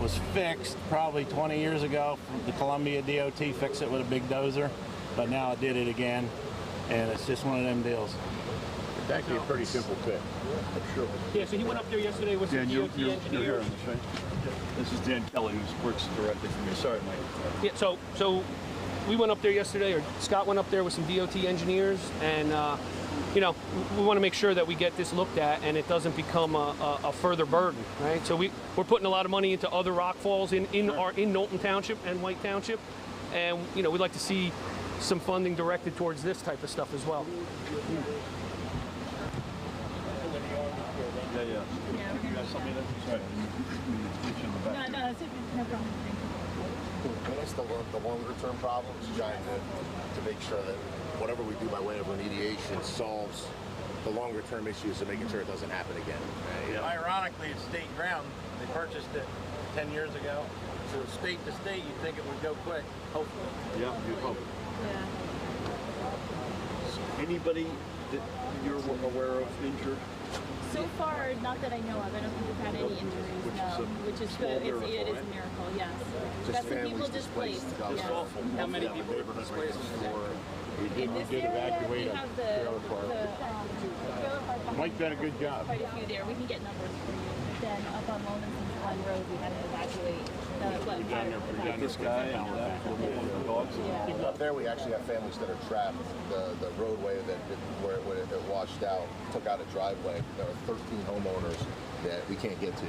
was fixed probably 20 years ago. The Columbia DOT fixed it with a big dozer, but now it did it again, and it's just one of them deals. It's actually a pretty simple fix. Sure. Yeah, so he went up there yesterday with some DOT engineers. This is Dan Kelly, who works directly for me. Sorry, Mike. Yeah, so we went up there yesterday, or Scott went up there with some DOT engineers, and you know, we want to make sure that we get this looked at and it doesn't become a further burden, right? So we're putting a lot of money into other rock falls in Knowlton Township and White Township, and you know, we'd like to see some funding directed towards this type of stuff as well. Yeah. You got something that's sorry. No, that's it. No problem. That's the longer term problems, trying to make sure that whatever we do by way of remediation solves the longer term issues of making sure it doesn't happen again. Yeah. Ironically, it's state ground. They purchased it 10 years ago. So state to state, you'd think it would go quick, hopefully. Yeah, you'd hope. Yeah. Anybody that you're aware of injured? So far, not that I know of. I don't think we've had any injuries, which is good. It is a miracle, yes. Got some people displaced. Yes. How many people are displaced? In this area, we have the trailer park. Mike done a good job. Quite a few there. We can get numbers for you. Then up on Lomanson's Glen Road, we had to evacuate This guy and that for the dogs. Up there, we actually have families that are trapped. The roadway where it washed out took out a driveway. There are 13 homeowners that we can't get to.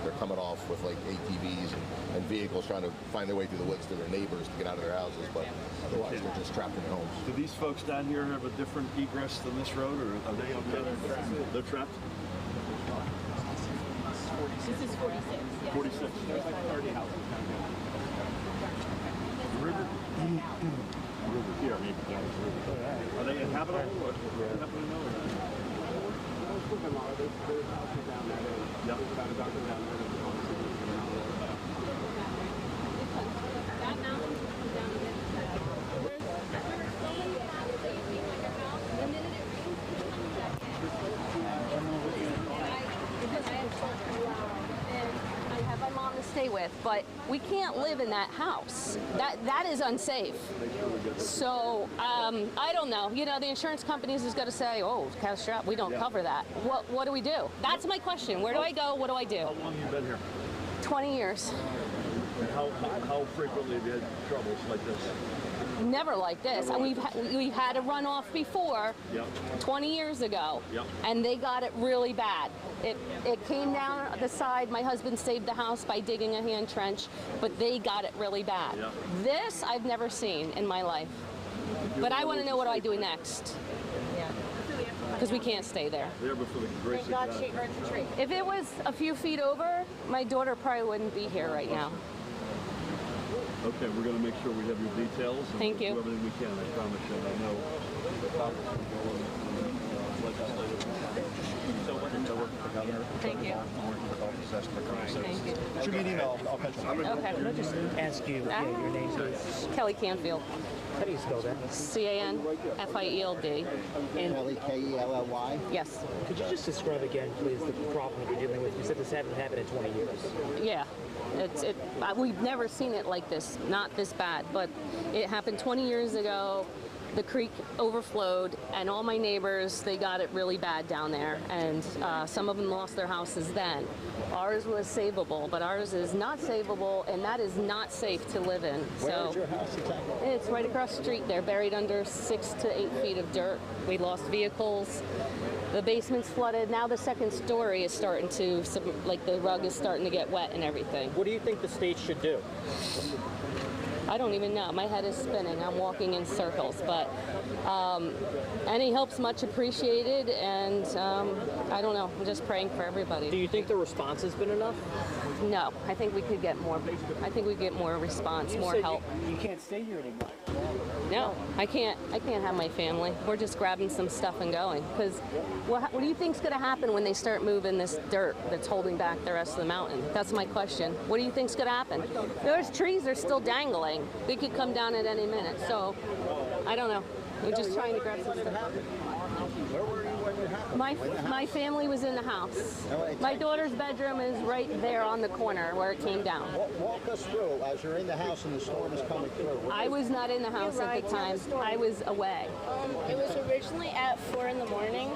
They're coming off with like ATVs and vehicles trying to find their way through the woods to their neighbors to get out of their houses, but otherwise they're just trapped in their homes. Do these folks down here have a different egress than this road, or are they okay? They're trapped? This is 46. Yeah. 46. There's like 30 houses down here. The river? River here. Are they inhabitable? Or happen to know? Yep. That mountain comes down to this side. There's so many houses that you see in your house. The minute it rains, it comes back in. Because I have children and I have my mom to stay with, but we can't live in that house. That is unsafe. So I don't know. You know, the insurance companies is going to say, "Oh, catastrophic. We don't cover that." What do we do? That's my question. Where do I go? What do I do? How long have you been here? 20 years. And how frequently have you had troubles like this? Never like this. And we've had a runoff before, 20 years ago, and they got it really bad. It came down the side. My husband saved the house by digging a hand trench, but they got it really bad. This I've never seen in my life. But I want to know what do I do next. Because we can't stay there. There before the grace of God. If it was a few feet over, my daughter probably wouldn't be here right now. Okay, we're going to make sure we have your details. And Thank you. Do everything we can, I promise you. And I know the Congress will go and legislative. So what did you work with the governor? Thank you. Thank you. Shoot me an email. I'll catch you. Okay. Can I just ask you, your name is? Kelly Canfield. How do you spell that? Canfield. Kelly, K-E-L-L-Y. Yes. Could you just describe again, please, the problem that you're dealing with? You said this hadn't happened in 20 years. Yeah. We've never seen it like this, not this bad, but it happened 20 years ago. The creek overflowed, and all my neighbors, they got it really bad down there, and some of them lost their houses then. Ours was savable, but ours is not savable, and that is not safe to live in. Where is your house exactly? It's right across the street there, buried under 6 to 8 feet of dirt. We lost vehicles. The basement's flooded. Now the second story is starting to, like the rug is starting to get wet and everything. What do you think the state should do? I don't even know. My head is spinning. I'm walking in circles, but any help's much appreciated, and I don't know. I'm just praying for everybody. Do you think the response has been enough? No, I think we could get more. I think we get more response, more help. You can't stay here anymore. No, I can't have my family. We're just grabbing some stuff and going. Because what do you think's going to happen when they start moving this dirt that's holding back the rest of the mountain? That's my question. What do you think's going to happen? Those trees are still dangling. They could come down at any minute. So, I don't know. We're just trying to grab some stuff. Where were you when it happened? My family was in the house. My daughter's bedroom is right there on the corner where it came down. Walk us through as you're in the house and the storm is coming through. I was not in the house at the time. I was away. It was originally at 4 in the morning,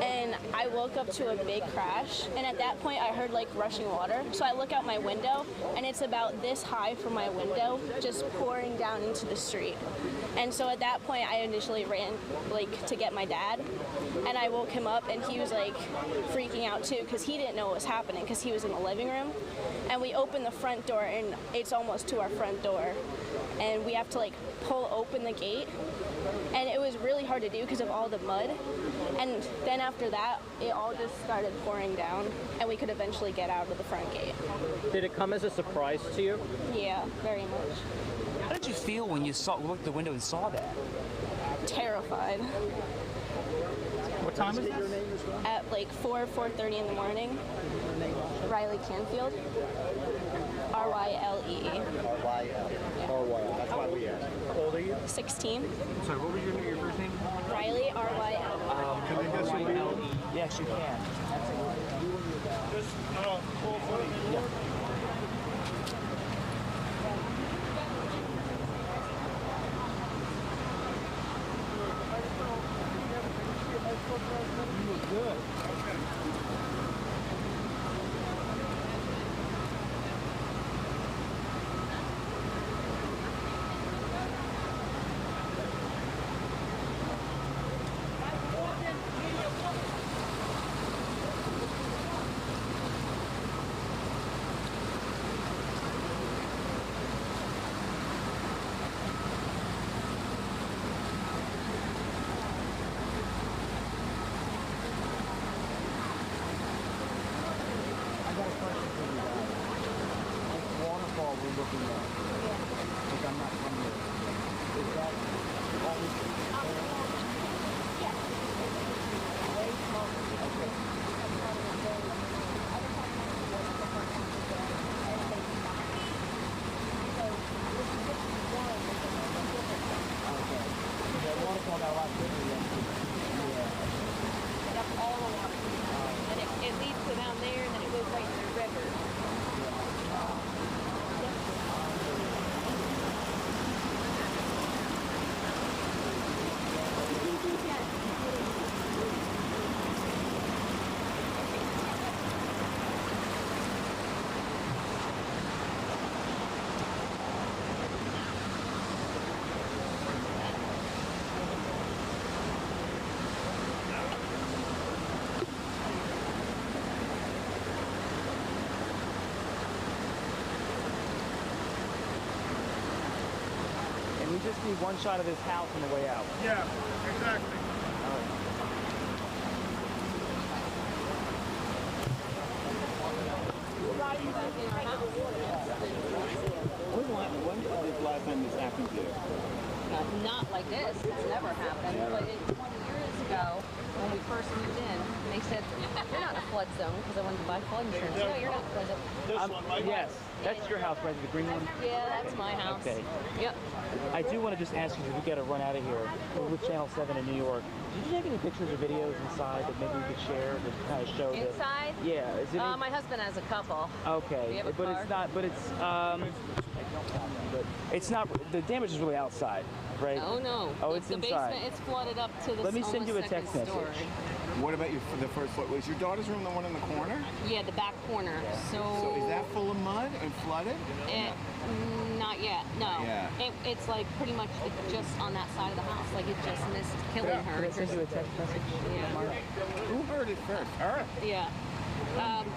and I woke up to a big crash, and at that point I heard like rushing water. So I look out my window, and it's about this high from my window, just pouring down into the street. And so at that point I initially ran like to get my dad, and I woke him up, and he was like freaking out too because he didn't know what was happening because he was in the living room. And we opened the front door, and it's almost to our front door, and we have to like pull open the gate, and it was really hard to do because of all the mud. And then after that it all just started pouring down, and we could eventually get out of the front gate. Did it come as a surprise to you? Yeah, very much. How did you feel when you looked the window and saw that? Terrified. What time is this? At like 4:30 in the morning. Riley Canfield. R-Y-L-E-E. R-Y-L. That's why we asked. How old are you? 16. Sorry, what was your first name? Riley, R-Y-L-E. Can I guess your name? Yes, you can. see one shot of this house on the way out. Yeah, exactly. When was the last time this happened to you? Not like this. It's never happened. But 20 years ago, when we first moved in, they said, you're not a flood zone, because I wanted to buy flood insurance. No, you're not a flood zone. This one, right? Yes, that's your house, right? The green one? Yeah, that's my house. Okay. Yep. I do want to just ask you, we got to run out of here. We're with Channel 7 in New York. Did you take any pictures or videos inside that maybe we could share to kind of show that? Inside? Yeah. Is it My husband has a couple. Okay. Do you have a But car? it's not, but it's not, the damage is really outside, right? Oh, no. Oh, it's the inside. basement, it's flooded up to the Let me send you a almost text second message. story. What about the first floor? Was your daughter's room the one in the corner? Yeah, the back corner. So is that full of mud and flooded? Not yet, no. Yeah. It's like pretty much just on that side of the house. Like it just missed killing her. Can I send you a text message? Yeah. Who heard it first? Her? Yeah.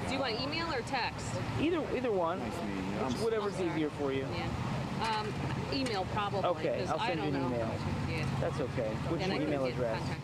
Do you want email or text? Either one. Nice meeting you. Whatever's easier for you. Yeah. Email probably. Okay, 'cause I'll send I you don't an know. email. Yeah. That's okay. What's Then I your can email get in address? contact.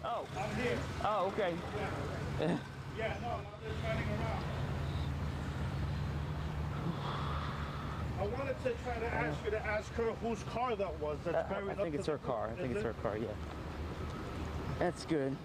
Oh. I'm here. Oh, okay. Yeah, no, they're turning around. I wanted to try to ask you to ask her whose car that was. That's buried I think up it's to her car. I think Is it's it? her car, yeah. That's good.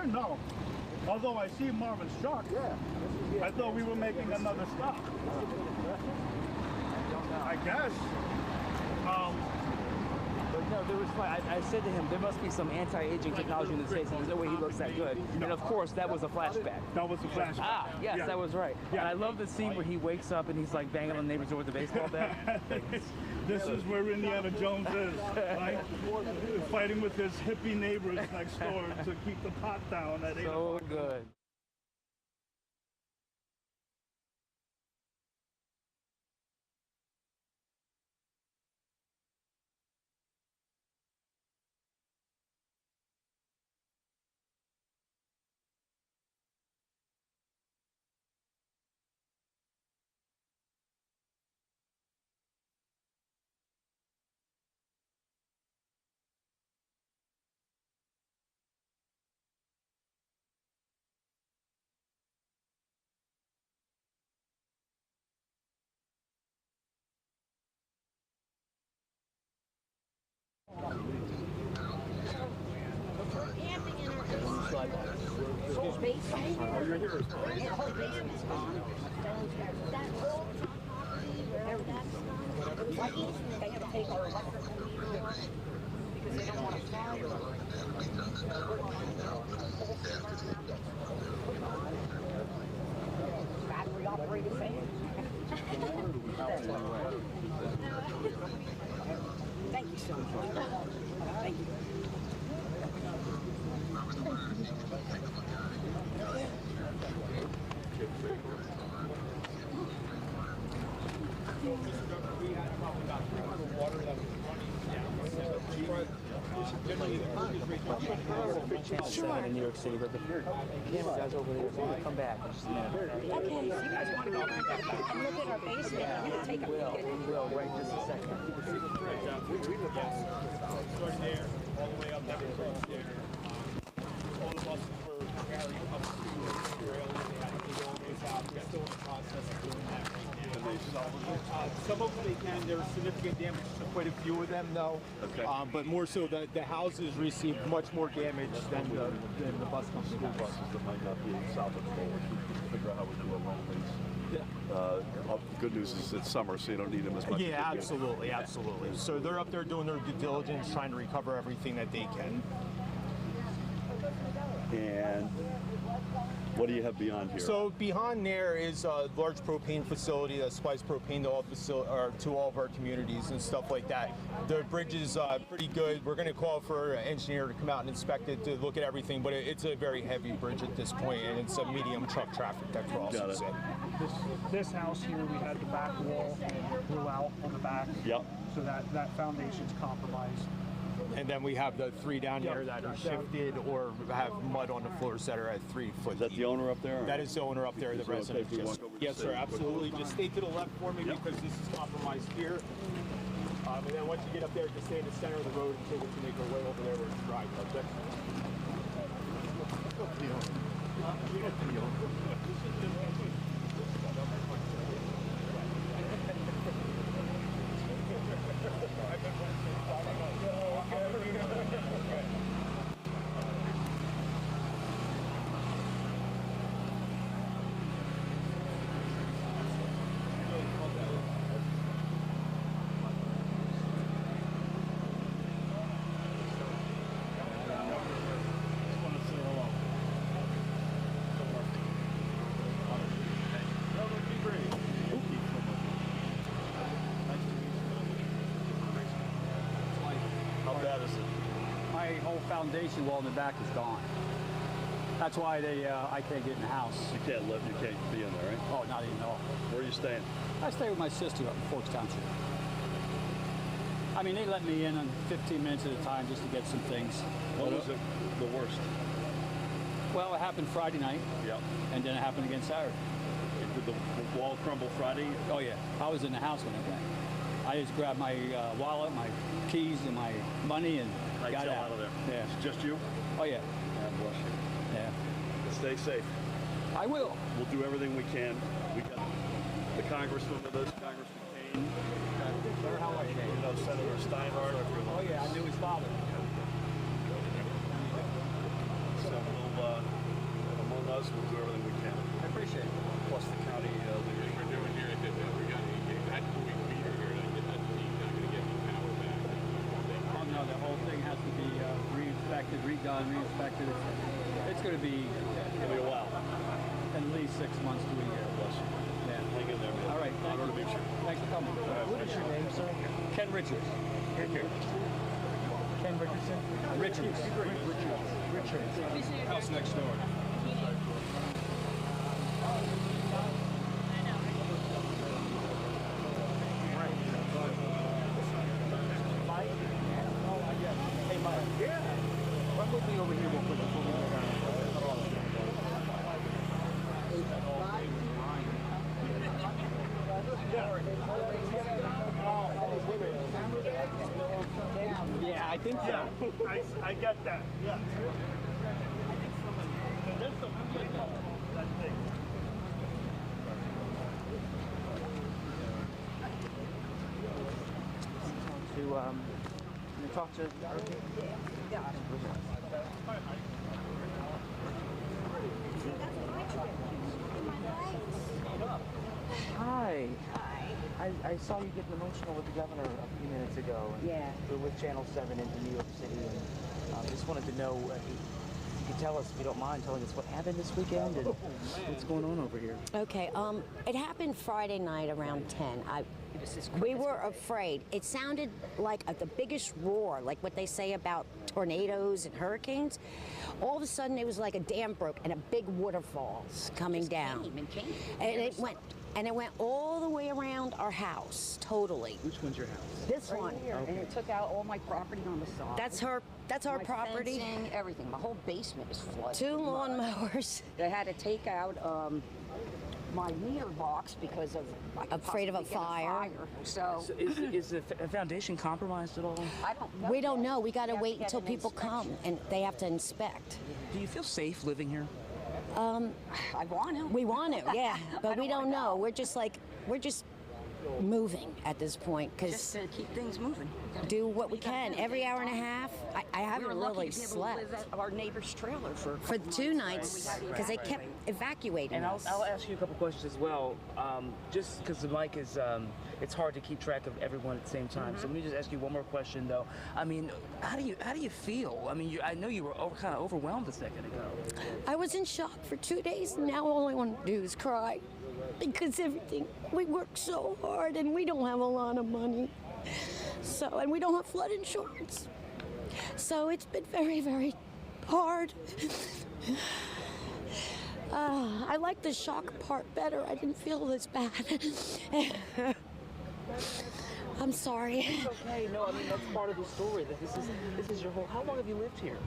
here? No. Although I see Marvin's truck. Yeah. I thought we were making another stop. I guess. But no, there was. I said to him, there must be some anti-aging technology in the States. There's no way he looks that good. And of course, that was a flashback. That was a flashback. Ah, yes, Yeah. that was right. Yeah. And I love the scene where he wakes up and he's like banging on the neighbor's door with the baseball bat. This is where Indiana Jones is, right? Fighting with his hippie neighbors next door to keep the pot down at 8 So o'clock. good. Thank you so much. Thank you. Channel 7 in New York City, but the camera guys over there, so come back in just a minute. Okay, so you guys want to go and look at our basement? I'm going to take a We look at it. will, right, just a second. Starting there, all the way up that bridge there. All the buses were carrying up to the rail. They had to go all the way out. We're still in the process of doing that right now. Some of them they can. There was significant damage to quite a few of them, though. Okay. But more so, the houses received much more damage than the bus company. School buses that might not be salvageable. We can figure out how we do a loan lease. Yeah. Good news is it's summer, so you don't need them as much. Yeah, absolutely, absolutely. So they're up there doing their due diligence, trying to recover everything that they can. And what do you have beyond here? So behind there is a large propane facility that supplies propane to all of our communities and stuff like that. The bridge is pretty good. We're going to call for an engineer to come out and inspect it to look at everything, but it's a very heavy bridge at this point, and it's a medium truck traffic that crosses it. This house here, we had the back wall blew out on the back. Yep. So that foundation's compromised. And then we have the three down here that are shifted or have mud on the floors that are at 3 foot. Is that the owner up there? That is the owner up there, the resident. Yes, sir, absolutely. Just stay to the left for me because this is compromised here. And then once you get up there, just stay in the center of the road until we can make our way over there where it's dry. Okay? Foundation wall in the back is gone. That's why I can't get in the house. You can't live, you can't be in there, right? Oh, not even all. Where are you staying? I stay with my sister up in Forks Township. I mean, they let me in 15 minutes at a time just to get some things. What was it the worst? Well, it happened Friday night. Yep. And then it happened again Saturday. Did the wall crumble Friday? Oh yeah, I was in the house when it went. I just grabbed my wallet, my keys, and my money, and got out of there. Yeah. It's just you? Oh yeah. God bless you. Yeah. Stay safe. I will. We'll do everything we can. We got the congressman with us, Congressman Kane. You know, Senator Steinhardt. Oh yeah, I knew his father. So we'll us. We'll do everything we can. I appreciate it. Plus the county leadership. We're doing here, we got that cooling meter here, not going to get any power back. Oh no, the whole thing has to be re-inspected, redone, re-inspected. It's going to be It'll be a while. at least 6 months to a year. Bless you. Yeah. Hang in there, man. All right, thank Honor to you. meet you. Thanks for coming. What is your name, sir? Ken Richards. Take care. Ken Richardson? Richards. Richards. House next door. Hey, Mike. Yeah. Run with me over here real quick before we go down. Yeah, I think so. Yeah, I get that. Yeah. There's some that thing. To talk to Hi. I saw you getting emotional with the governor a few minutes ago. Yeah. We're with Channel 7 in New York City, and just wanted to know if you could tell us, if you don't mind, telling us what happened this weekend and what's going on over here. Okay, it happened Friday night around 10. We were afraid. It sounded like the biggest roar, like what they say about tornadoes and hurricanes. All of a sudden, it was like a dam broke and a big waterfall coming down. And it went all the way around our house, totally. Which one's your house? This one. Here, Okay. and it took out all my property on the side. That's our My property. fencing, everything. My whole basement is flooded. 2 lawnmowers. They had to take out my meter box because of Afraid of a fire. So Is the foundation compromised at all? I don't know. We don't know. We got to have to wait get until an people come and they have to inspect. Do you feel safe living here? I want to. We want to, yeah, but we don't know. know. We're just moving at this point Just because to keep things moving. do what we can every hour and a half. I haven't We were lucky really to be able to slept live at our neighbor's trailer for for 2 nights because they kept evacuating And us. I'll ask you a couple questions as well. Just because the mic is, it's hard to keep track of everyone at the same time. So let me just ask you one more question, though. I mean, how do you feel? I mean, I know you were kind of overwhelmed a second ago. I was in shock for 2 days, and now all I want to do is cry because we work so hard and we don't have a lot of money. So, and we don't have flood insurance. So it's been very, very hard. I like the shock part better. I didn't feel this bad. I'm sorry. It's okay. No, I mean, that's part of the story. That this is your whole. How long have you lived here?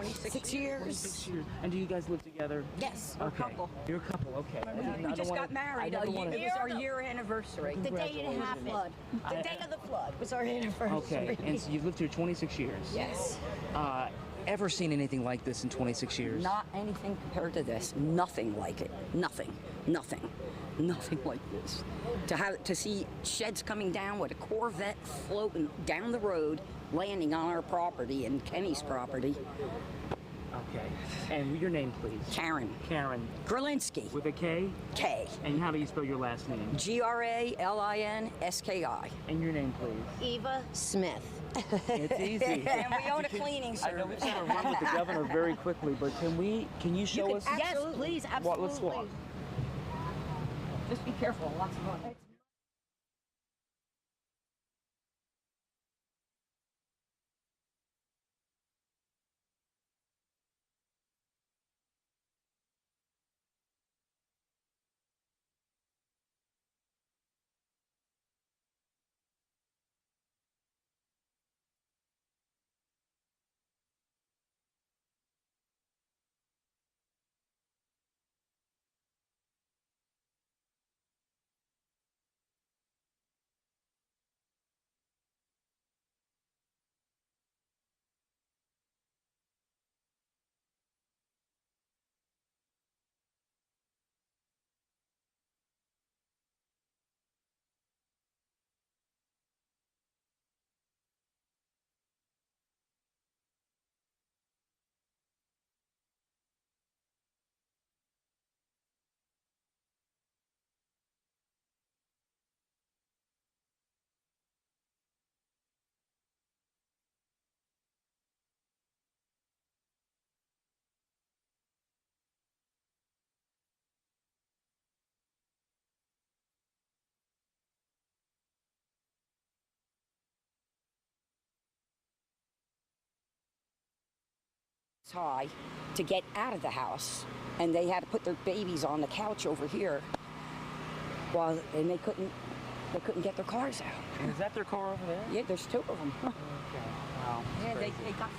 6 years. 26 years. And do you guys live together? Yes. Okay. Couple. You're a couple. Okay. We just got married. It was our year anniversary. The day it happened. The day of the flood was our anniversary. Okay. And so you've lived here 26 years. Yes. Ever seen anything like this in 26 years? Not anything compared to this. Nothing like it. Nothing. Nothing like this. To see sheds coming down with a Corvette floating down the road, landing on our property and Kenny's property. Okay. And your name, please? Karen. Karen. Gralinsky. With a K? K. And how do you spell your last name? Gralinsky. And your name, please? Eva Smith. It's easy. And we own a cleaning service. I know we've got to run with the governor very quickly, but can you show us? Yes, please, absolutely. Let's walk. Just be careful. Lots of money. high to get out of the house, and they had to put their babies on the couch over here, and they couldn't get their cars out. And is that their car over there? Yeah, there's two of them. Okay. Wow. Yeah, Crazy. they got.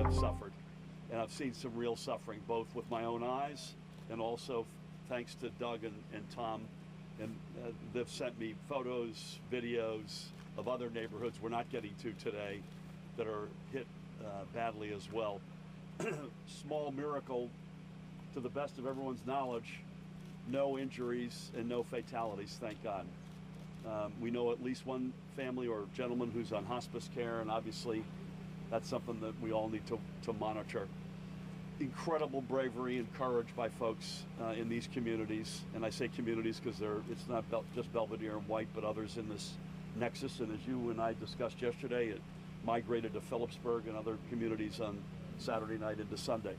have suffered. And I've seen some real suffering, both with my own eyes and also thanks to Doug and Tom. And they've sent me photos, videos of other neighborhoods we're not getting to today that are hit badly as well. Small miracle, to the best of everyone's knowledge, no injuries and no fatalities, thank God. We know at least one family or gentleman who's on hospice care, and obviously that's something that we all need to monitor. Incredible bravery and courage by folks in these communities, and I say communities because it's not just Belvedere and White, but others in this nexus. And as you and I discussed yesterday, it migrated to Phillipsburg and other communities on Saturday night into Sunday.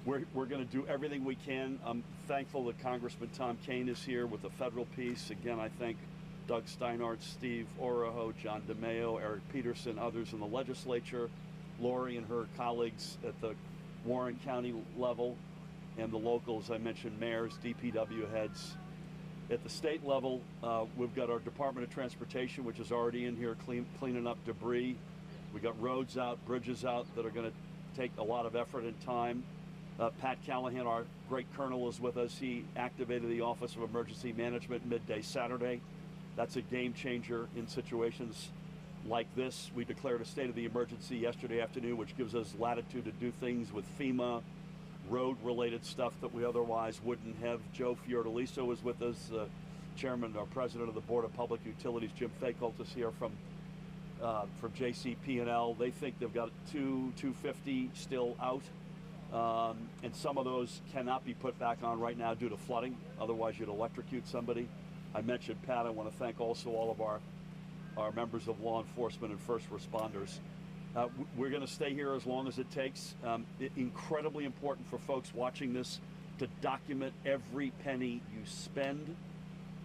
We're going to do everything we can. I'm thankful that Congressman Tom Kane is here with the federal piece. Again, I thank Doug Steinhardt, Steve Oraho, John DeMeo, Eric Peterson, others in the legislature, Lori and her colleagues at the Warren County level, and the locals, I mentioned mayors, DPW heads. At the state level, we've got our Department of Transportation, which is already in here cleaning up debris. We got roads out, bridges out that are going to take a lot of effort and time. Pat Callahan, our great colonel, is with us. He activated the Office of Emergency Management midday Saturday. That's a game changer in situations like this. We declared a state of the emergency yesterday afternoon, which gives us latitude to do things with FEMA, road-related stuff that we otherwise wouldn't have. Joe Fiordaliso is with us, chairman or president of the Board of Public Utilities. Jim Faycolt is here from JCP&L. They think they've got 250 still out, and some of those cannot be put back on right now due to flooding. Otherwise, you'd electrocute somebody. I mentioned Pat. I want to thank also all of our members of law enforcement and first responders. We're going to stay here as long as it takes. Incredibly important for folks watching this to document every penny you spend,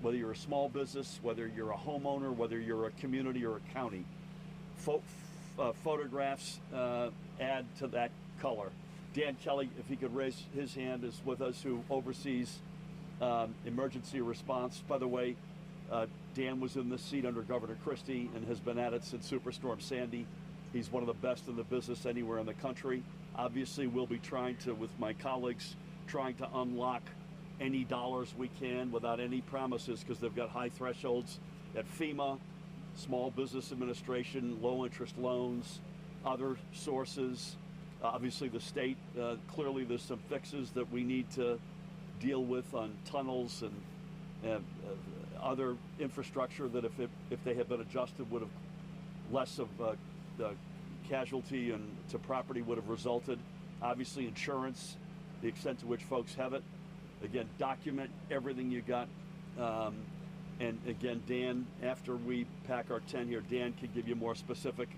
whether you're a small business, whether you're a homeowner, whether you're a community or a county. Photographs add to that color. Dan Kelly, if he could raise his hand, is with us, who oversees emergency response. By the way, Dan was in this seat under Governor Christie and has been at it since Superstorm Sandy. He's one of the best in the business anywhere in the country. Obviously, we'll be trying to, with my colleagues, trying to unlock any dollars we can without any promises, because they've got high thresholds at FEMA, Small Business Administration, low interest loans, other sources. Obviously, the state, clearly there's some fixes that we need to deal with on tunnels and other infrastructure that if they had been adjusted would have less of the casualty and to property would have resulted. Obviously, insurance, the extent to which folks have it. Again, document everything you got. And again, Dan, after we pack our tent here, Dan can give you more specific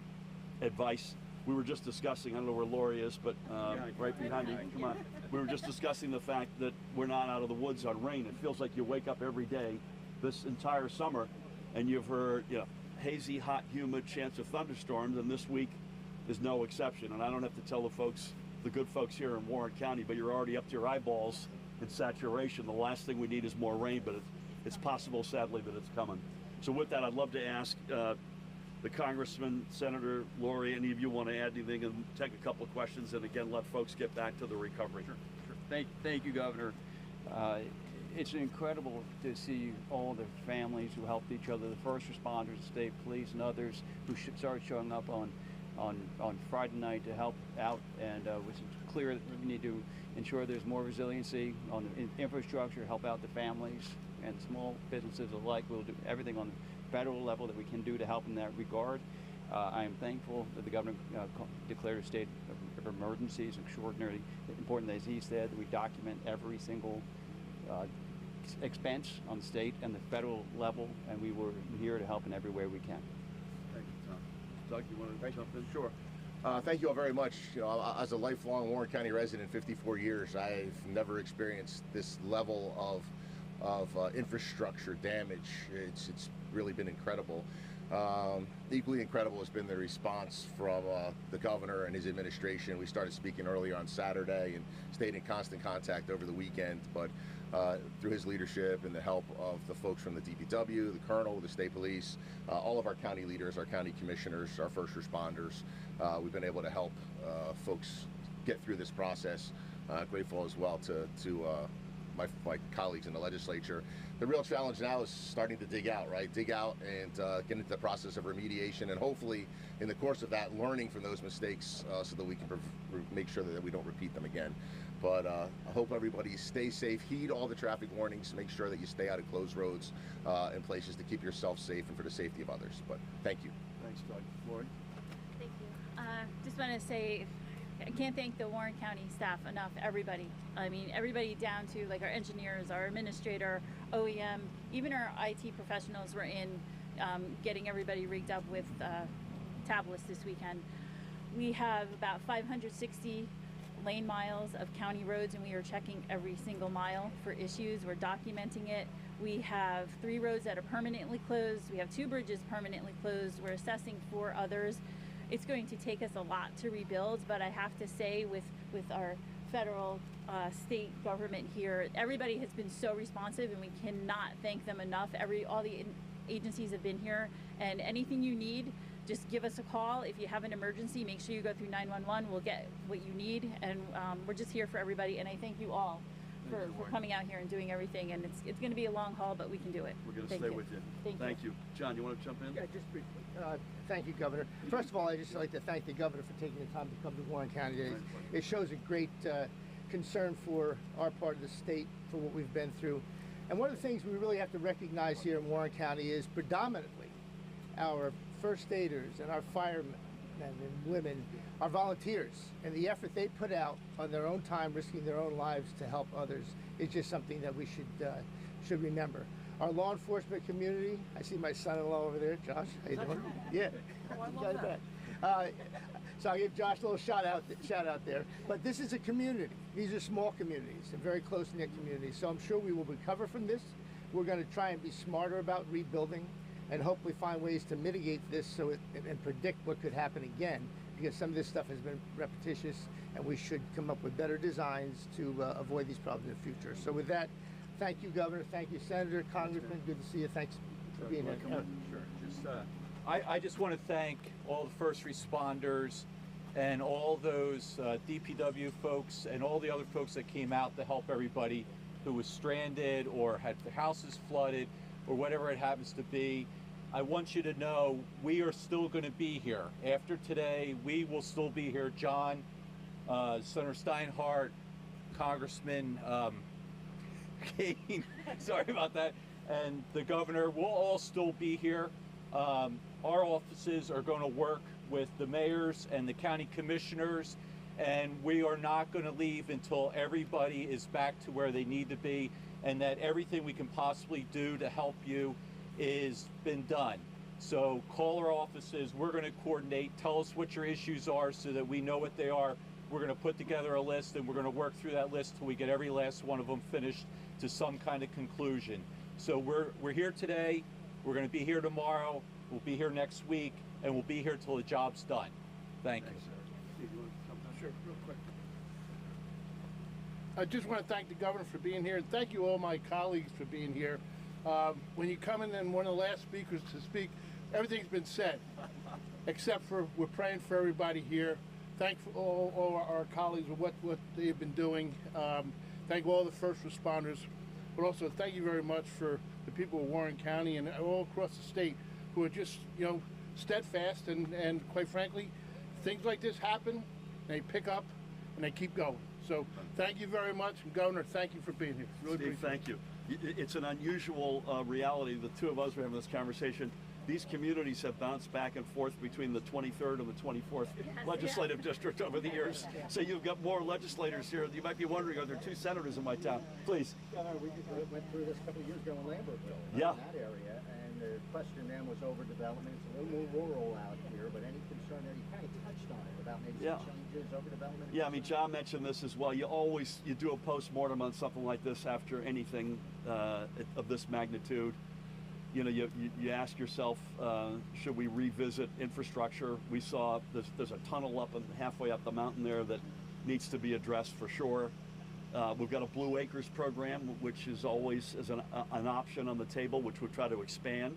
advice. We were just discussing, I don't know where Lori is, but right behind me, come on. We were just discussing the fact that we're not out of the woods on rain. It feels like you wake up every day this entire summer and you've heard, hazy, hot, humid, chance of thunderstorms, and this week is no exception. And I don't have to tell the good folks here in Warren County, but you're already up to your eyeballs in saturation. The last thing we need is more rain, but it's possible, sadly, that it's coming. So with that, I'd love to ask the Congressman, Senator, Lori, any of you want to add anything, and take a couple of questions, and again, let folks get back to the recovery. Sure. Thank you, Governor. It's incredible to see all the families who helped each other, the first responders, the state police, and others who started showing up on Friday night to help out. And it's clear that we need to ensure there's more resiliency on the infrastructure, help out the families and small businesses alike. We'll do everything on the federal level that we can do to help in that regard. I am thankful that the governor declared a state of emergency. It's extraordinarily important, as he said, that we document every single expense on the state and the federal level, and we were here to help in every way we can. Thank you, Tom. Doug, you want to jump in? Sure. Thank you all very much. As a lifelong Warren County resident, 54 years, I've never experienced this level of infrastructure damage. It's really been incredible. Equally incredible has been the response from the governor and his administration. We started speaking earlier on Saturday and stayed in constant contact over the weekend. But through his leadership and the help of the folks from the DPW, the Colonel, the State Police, all of our county leaders, our county commissioners, our first responders, we've been able to help folks get through this process. Grateful as well to my colleagues in the legislature. The real challenge now is starting to dig out, right? Dig out and get into the process of remediation, and hopefully in the course of that, learning from those mistakes so that we can make sure that we don't repeat them again. But I hope everybody stays safe, heed all the traffic warnings, make sure that you stay out of closed roads and places to keep yourself safe and for the safety of others. But thank you. Thanks, Doug. Lori? Thank you. Just want to say, I can't thank the Warren County staff enough, everybody. I mean, everybody down to like our engineers, our administrator, OEM, even our IT professionals were in getting everybody rigged up with tablets this weekend. We have about 560 lane miles of county roads, and we are checking every single mile for issues. We're documenting it. We have 3 roads that are permanently closed. We have 2 bridges permanently closed. We're assessing 4 others. It's going to take us a lot to rebuild, but I have to say with our federal state government here, everybody has been so responsive, and we cannot thank them enough. All the agencies have been here, and anything you need, just give us a call. If you have an emergency, make sure you go through 911. We'll get what you need, and we're just here for everybody, and I thank you all for coming out here and doing everything, and it's going to be a long haul, but we can do it. We're going to stay with you. Thank you. John, you want to jump in? Yeah, just briefly. Thank you, Governor. First of all, I'd just like to thank the Governor for taking the time to come to Warren County today. It shows a great concern for our part of the state, for what we've been through. And one of the things we really have to recognize here in Warren County is predominantly our first aiders and our firemen and women are volunteers, and the effort they put out on their own time, risking their own lives to help others, is just something that we should remember. Our law enforcement community, I see my son-in-law over there, Josh. How you doing? Yeah. You got it back. So I'll give Josh a little shout out there. But this is a community. These are small communities and very close-knit communities. So I'm sure we will recover from this. We're going to try and be smarter about rebuilding and hopefully find ways to mitigate this and predict what could happen again, because some of this stuff has been repetitious, and we should come up with better designs to avoid these problems in the future. So with that, thank you, Governor. Thank you, Senator, Congressman. Good to see you. Thanks for being here. Sure. I just want to thank all the first responders and all those DPW folks and all the other folks that came out to help everybody who was stranded or had their houses flooded or whatever it happens to be. I want you to know we are still going to be here. After today, we will still be here. John, Senator Steinhardt, Congressman Kane, sorry about that, and the governor will all still be here. Our offices are going to work with the mayors and the county commissioners, and we are not going to leave until everybody is back to where they need to be, and that everything we can possibly do to help you is been done. So call our offices. We're going to coordinate. Tell us what your issues are so that we know what they are. We're going to put together a list, and we're going to work through that list till we get every last one of them finished to some kind of conclusion. So we're here today. We're going to be here tomorrow. We'll be here next week, and we'll be here till the job's done. Thank you. Sure, real quick. I just want to thank the governor for being here, and thank you all my colleagues for being here. When you come in and one of the last speakers to speak, everything's been said, except for we're praying for everybody here. Thank all our colleagues for what they've been doing. Thank all the first responders, but also thank you very much for the people of Warren County and all across the state who are just, steadfast and quite frankly, things like this happen, they pick up and they keep going. So thank you very much, and Governor, thank you for being here. Really Steve, thank you. It's an unusual reality. The two of us are having this conversation. These communities have bounced back and forth between the 23rd and the 24th legislative district over the years. So you've got more legislators here. You might be wondering, are there 2 senators in my town? Please. Governor, we went through this a couple of years ago in Lambertville, yeah, in that area, and the question then was overdevelopment. It's a little more rural out here, but any concern there, you kind of touched on it about maybe some changes, overdevelopment? Yeah, I mean, John mentioned this as well. You do a post-mortem on something like this after anything of this magnitude. You ask yourself, should we revisit infrastructure? We saw there's a tunnel halfway up the mountain there that needs to be addressed for sure. We've got a Blue Acres program, which is always as an option on the table, which we'll try to expand.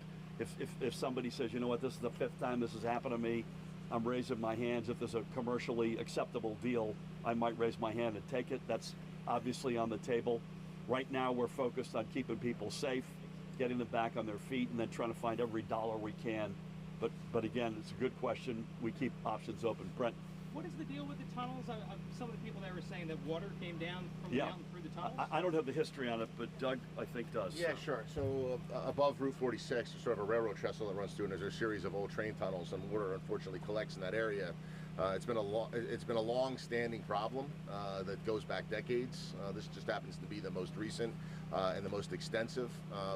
If somebody says, you know what, this is the 5th time this has happened to me, I'm raising my hands. If there's a commercially acceptable deal, I might raise my hand and take it. That's obviously on the table. Right now, we're focused on keeping people safe, getting them back on their feet, and then trying to find every dollar we can. But again, it's a good question. We keep options open. Brent? What is the deal with the tunnels? Some of the people there were saying that water came down from the mountain through the tunnels. I don't have the history on it, but Doug, I think, does. Yeah, sure. So above Route 46, there's sort of a railroad trestle that runs through, and there's a series of old train tunnels, and water unfortunately collects in that area. It's been a long-standing problem that goes back decades. This just happens to be the most recent and the most extensive,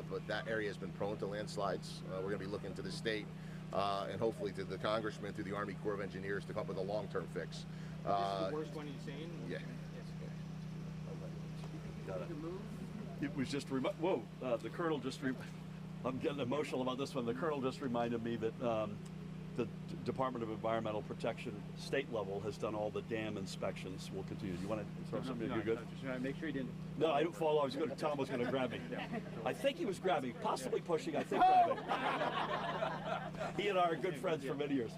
but that area has been prone to landslides. We're going to be looking to the state and hopefully to the congressman through the Army Corps of Engineers to come up with a long-term fix. Is this the worst one you've seen? Yeah. Got it. It was just whoa! The colonel just. I'm getting emotional about this one. The colonel just reminded me that the Department of Environmental Protection state level has done all the dam inspections. We'll continue. Do you want to throw something? You're good. Just make sure you didn't. No, I didn't follow. Tom was going to grab me. I think he was grabbing, possibly pushing. I think grabbing. He and I are good friends for many years.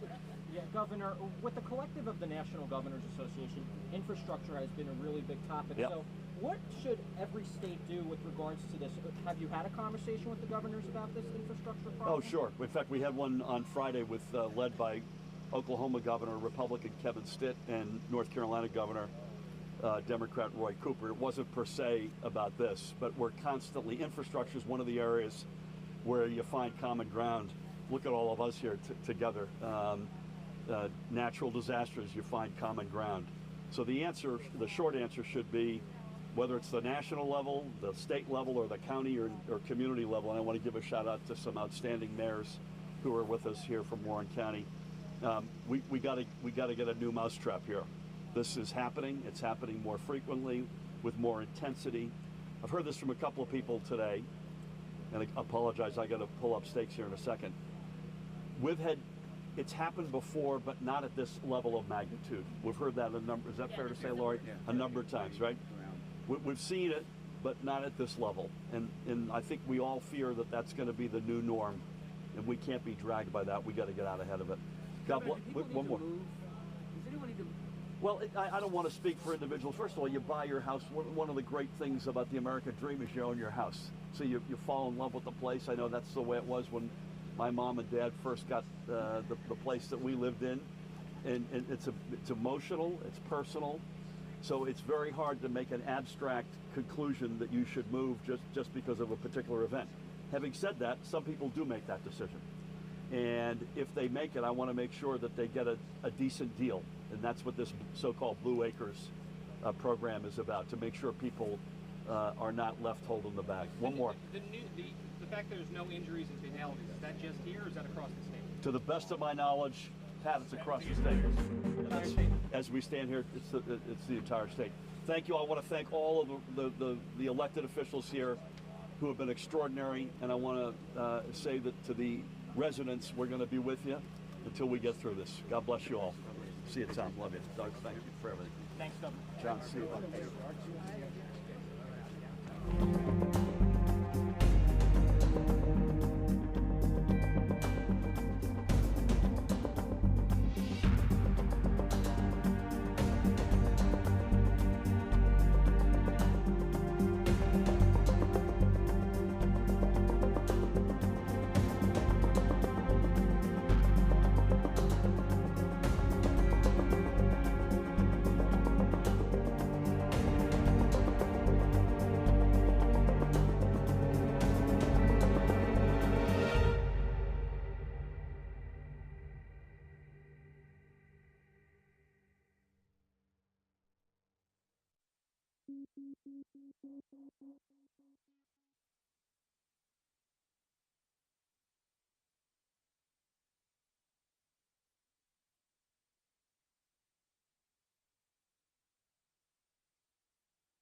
Yeah, Governor, with the collective of the National Governors Association, infrastructure has been a really big topic. Yep. So what should every state do with regards to this? Have you had a conversation with the governors about this infrastructure problem? Oh, sure. In fact, we had one on Friday with led by Oklahoma Governor, Republican Kevin Stitt, and North Carolina Governor, Democrat Roy Cooper. It wasn't per se about this, but we're constantly, infrastructure is one of the areas where you find common ground. Look at all of us here together. Natural disasters, you find common ground. So the short answer should be, whether it's the national level, the state level, or the county or community level, and I want to give a shout out to some outstanding mayors who are with us here from Warren County. We got to get a new mousetrap here. This is happening. It's happening more frequently, with more intensity. I've heard this from a couple of people today, and I apologize. I got to pull up stakes here in a second. It's happened before, but not at this level of magnitude. We've heard that a number. Is that fair to say, Laurie? Yeah. A number of times, right? We've seen it, but not at this level. And I think we all fear that that's going to be the new norm, and we can't be dragged by that. We got to get out ahead of it. God bless. One more. Well, I don't want to speak for individuals. First of all, you buy your house. One of the great things about the American dream is you own your house. So you fall in love with the place. I know that's the way it was when my mom and dad first got the place that we lived in. And it's emotional, it's personal. So it's very hard to make an abstract conclusion that you should move just because of a particular event. Having said that, some people do make that decision. And if they make it, I want to make sure that they get a decent deal. And that's what this so-called Blue Acres program is about, to make sure people are not left holding the bag. One more. The fact there's no injuries and fatalities, is that just here or is that across the state? To the best of my knowledge, Pat, it's across the state. As we stand here, it's the entire state. Thank you. I want to thank all of the elected officials here who have been extraordinary. And I want to say that to the residents, we're going to be with you until we get through this. God bless you all. See you, Tom. Love you. Doug, thank you for everything. Thanks, Governor. John, see you.